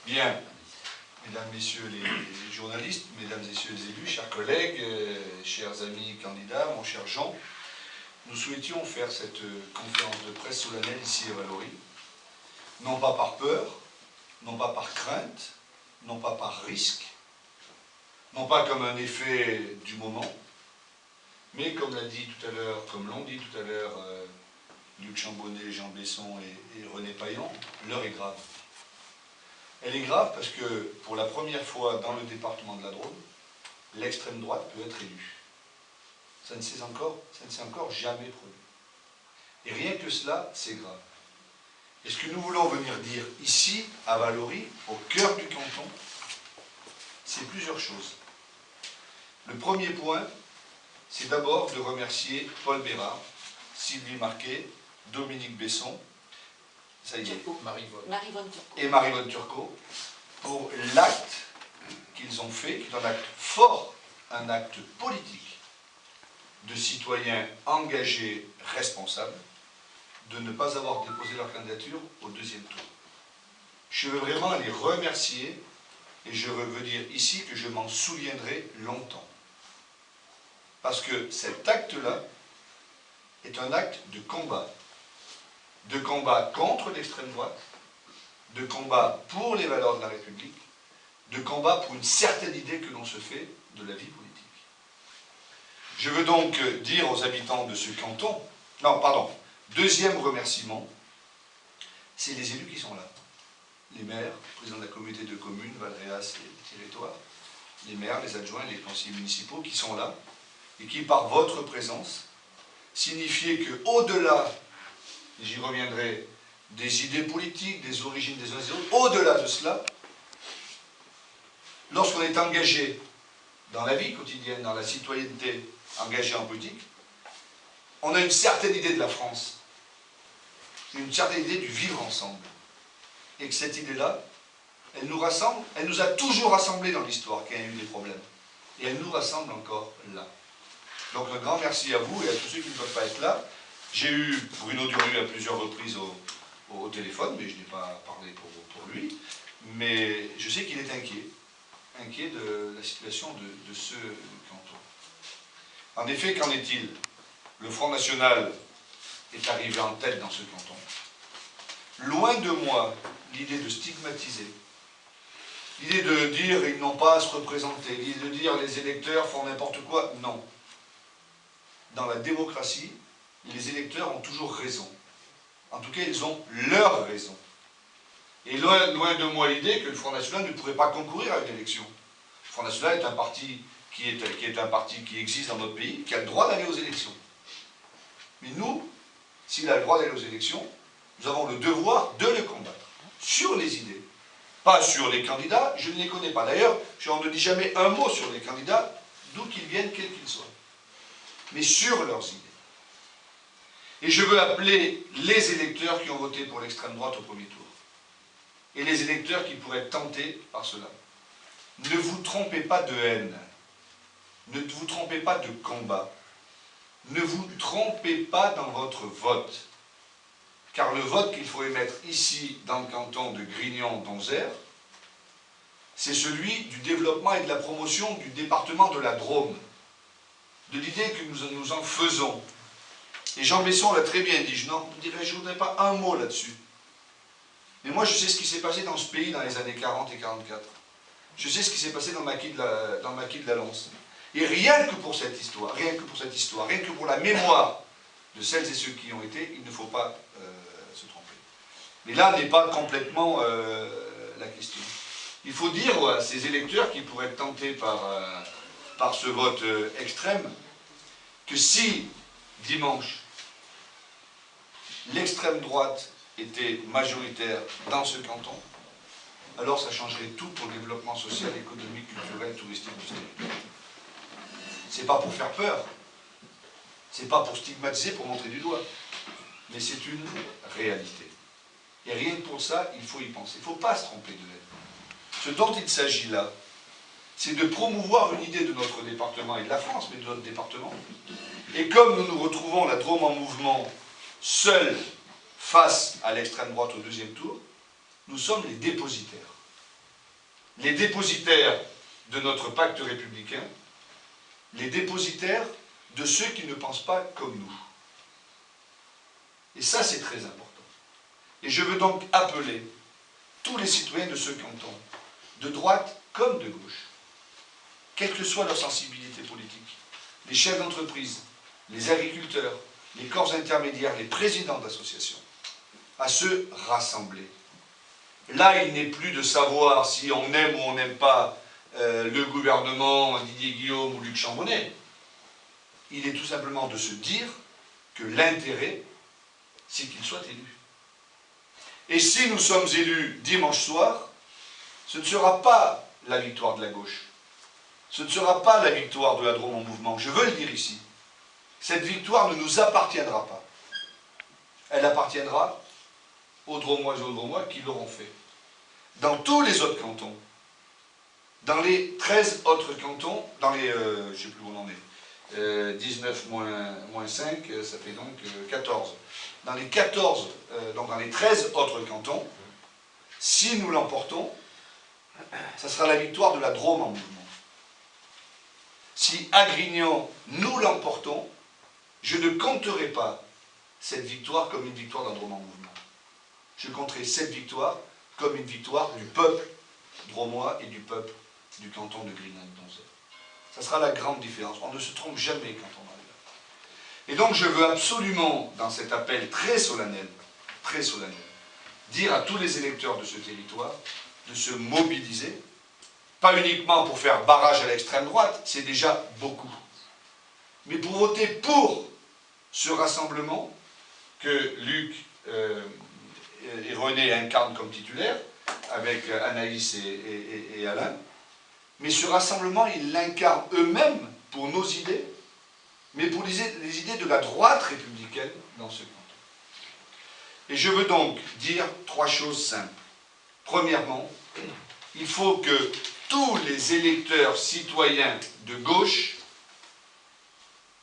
Bien, mesdames, messieurs les journalistes, mesdames, messieurs les élus, chers collègues, chers amis candidats, mon cher Jean, nous souhaitions faire cette conférence de presse solennelle ici à Vallauris, non pas par peur, non pas par crainte, non pas par risque, non pas comme un effet du moment, mais comme l'a dit tout à l'heure, comme l'ont dit tout à l'heure Luc Chambonnet, Jean Besson et René Payan, l'heure est grave. Elle est grave parce que, pour la première fois dans le département de la Drôme, l'extrême droite peut être élue. Ça ne s'est encore jamais produit. Et rien que cela, c'est grave. Et ce que nous voulons venir dire ici, à Vallauris, au cœur du canton, c'est plusieurs choses. Le premier point, c'est d'abord de remercier Paul Bérard, Sylvie Marquet, Dominique Besson, ça y est, et Marie-Vonne Turcot, pour l'acte qu'ils ont fait, qui est un acte fort, un acte politique, de citoyens engagés, responsables, de ne pas avoir déposé leur candidature au deuxième tour. Je veux vraiment les remercier, et je veux dire ici que je m'en souviendrai longtemps. Parce que cet acte-là est un acte de combat contre l'extrême droite, de combat pour les valeurs de la République, de combat pour une certaine idée que l'on se fait de la vie politique. Je veux donc dire aux habitants de ce canton, non, pardon, deuxième remerciement, c'est les élus qui sont là. Les maires, présidents de la communauté de communes, Valréas et Territoire, les maires, les adjoints, les conseillers municipaux qui sont là, et qui, par votre présence, signifiez qu'au-delà, j'y reviendrai, des idées politiques, des origines des uns et des autres, au-delà de cela, lorsqu'on est engagé dans la vie quotidienne, dans la citoyenneté, engagé en politique, on a une certaine idée de la France, une certaine idée du vivre ensemble. Et que cette idée-là, elle nous rassemble, elle nous a toujours rassemblés dans l'histoire, qu'il y a eu des problèmes. Et elle nous rassemble encore là. Donc un grand merci à vous et à tous ceux qui ne peuvent pas être là. J'ai eu Bruno Durieux à plusieurs reprises au téléphone, mais je n'ai pas parlé pour lui. Mais je sais qu'il est inquiet de la situation de ce canton. En effet, qu'en est-il? Le Front National est arrivé en tête dans ce canton. Loin de moi l'idée de stigmatiser, l'idée de dire ils n'ont pas à se représenter, l'idée de dire les électeurs font n'importe quoi, non. Dans la démocratie, les électeurs ont toujours raison. En tout cas, ils ont leur raison. Et loin de moi l'idée que le Front National ne pourrait pas concourir à une élection. Le Front National est un parti qui existe dans notre pays, qui a le droit d'aller aux élections. Mais nous, s'il a le droit d'aller aux élections, nous avons le devoir de le combattre. Sur les idées. Pas sur les candidats, je ne les connais pas. D'ailleurs, on ne dit jamais un mot sur les candidats, d'où qu'ils viennent, quels qu'ils soient. Mais sur leurs idées. Et je veux appeler les électeurs qui ont voté pour l'extrême droite au premier tour. Et les électeurs qui pourraient être tentés par cela. Ne vous trompez pas de haine. Ne vous trompez pas de combat. Ne vous trompez pas dans votre vote. Car le vote qu'il faut émettre ici, dans le canton de Grignan-Donzère, c'est celui du développement et de la promotion du département de la Drôme. De l'idée que nous en faisons. Et Jean Besson l'a très bien dit, je ne voudrais pas un mot là-dessus. Mais moi je sais ce qui s'est passé dans ce pays dans les années 40 et 44. Je sais ce qui s'est passé dans le maquis de la Lons. Et rien que pour cette histoire, rien que pour la mémoire de celles et ceux qui y ont été, il ne faut pas se tromper. Mais là n'est pas complètement la question. Il faut dire à ces électeurs qui pourraient être tentés par ce vote extrême, que si, dimanche, l'extrême droite était majoritaire dans ce canton, alors ça changerait tout pour le développement social, économique, culturel, touristique du territoire. C'est pas pour faire peur, c'est pas pour stigmatiser, pour montrer du doigt, mais c'est une réalité. Et rien que pour ça, il faut y penser. Il ne faut pas se tromper de l'aide. Ce dont il s'agit là, c'est de promouvoir une idée de notre département et de la France, mais de notre département. Et comme nous nous retrouvons la Drôme en mouvement, seul face à l'extrême droite au deuxième tour, nous sommes les dépositaires. les dépositaires de notre pacte républicain, les dépositaires de ceux qui ne pensent pas comme nous. Et ça, c'est très important. Et je veux donc appeler tous les citoyens de ce canton, de droite comme de gauche, quelle que soit leur sensibilité politique, les chefs d'entreprise, les agriculteurs, les corps intermédiaires, les présidents d'associations, à se rassembler. Là, il n'est plus de savoir si on aime ou on n'aime pas le gouvernement, Didier Guillaume ou Luc Chambonnet. Il est tout simplement de se dire que l'intérêt, c'est qu'il soit élu. Et si nous sommes élus dimanche soir, ce ne sera pas la victoire de la gauche. Ce ne sera pas la victoire de la Drôme en mouvement. Je veux le dire ici. Cette victoire ne nous appartiendra pas. Elle appartiendra aux Drômois et aux Drômois qui l'auront fait. Dans tous les autres cantons, dans les 13 autres cantons, dans les, je ne sais plus où on en est, 19 moins 5, ça fait donc 14. Dans les 14, donc dans les 13 autres cantons, si nous l'emportons, ça sera la victoire de la Drôme en mouvement. Si à Grignan, nous l'emportons, je ne compterai pas cette victoire comme une victoire d'un Drôme en mouvement. Je compterai cette victoire comme une victoire du peuple drômois et du peuple du canton de Grignan-Donzelle. Ça sera la grande différence. On ne se trompe jamais quand on arrive là. Et donc je veux absolument, dans cet appel très solennel, dire à tous les électeurs de ce territoire de se mobiliser, pas uniquement pour faire barrage à l'extrême droite, c'est déjà beaucoup, mais pour voter pour ce rassemblement que Luc et René incarnent comme titulaires, avec Anaïs et Alain, mais ce rassemblement, ils l'incarnent eux-mêmes pour nos idées, mais pour les idées de la droite républicaine dans ce canton. Et je veux donc dire 3 choses simples. Premièrement, il faut que tous les électeurs citoyens de gauche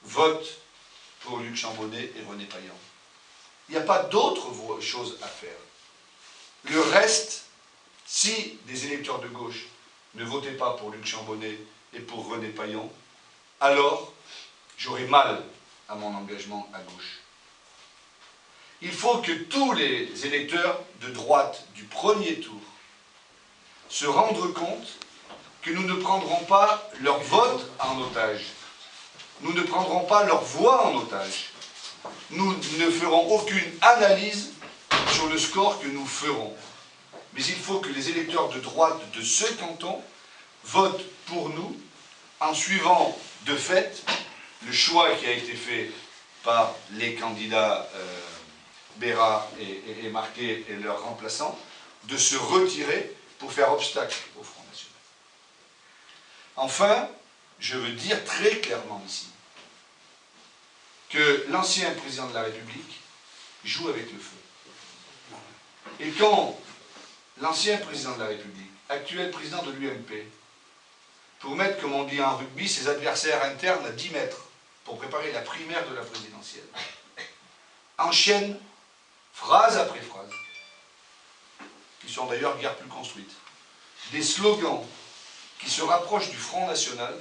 votent pour Luc Chambonnet et René Payan. Il n'y a pas d'autre chose à faire. Le reste, si des électeurs de gauche ne votaient pas pour Luc Chambonnet et pour René Payan, alors j'aurai mal à mon engagement à gauche. Il faut que tous les électeurs de droite du premier tour se rendent compte que nous ne prendrons pas leur vote en otage. Nous ne prendrons pas leur voix en otage. Nous ne ferons aucune analyse sur le score que nous ferons. Mais il faut que les électeurs de droite de ce canton votent pour nous en suivant de fait le choix qui a été fait par les candidats Bérard et Marquet et leurs remplaçants de se retirer pour faire obstacle au Front National. Enfin, je veux dire très clairement ici que l'ancien président de la République joue avec le feu. Et quand l'ancien président de la République, actuel président de l'UMP, pour mettre, comme on dit en rugby, ses adversaires internes à 10 mètres pour préparer la primaire de la présidentielle, enchaîne phrase après phrase, qui sont d'ailleurs guère plus construites, des slogans qui se rapprochent du Front National,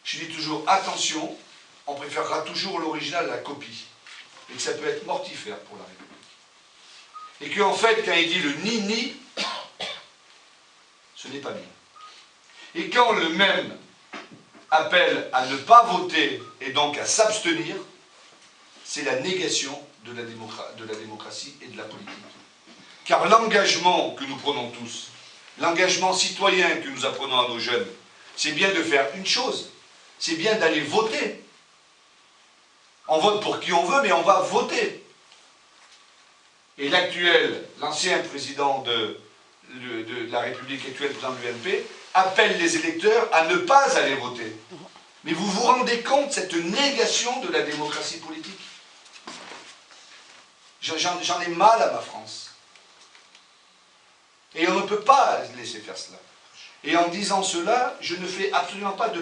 je dis toujours attention, on préférera toujours l'original à la copie, et que ça peut être mortifère pour la République. Et qu'en fait, quand il dit le ni-ni, ce n'est pas bien. Et quand le même appelle à ne pas voter et donc à s'abstenir, c'est la négation de la démocratie et de la politique. Car l'engagement que nous prenons tous, l'engagement citoyen que nous apprenons à nos jeunes, c'est bien de faire une chose, c'est bien d'aller voter. On vote pour qui on veut, mais on va voter. Et l'ancien président de la République, actuel président de l'UMP, appelle les électeurs à ne pas aller voter. Mais vous vous rendez compte de cette négation de la démocratie politique? J'en ai mal à ma France. Et on ne peut pas laisser faire cela. Et en disant cela, je ne fais absolument pas de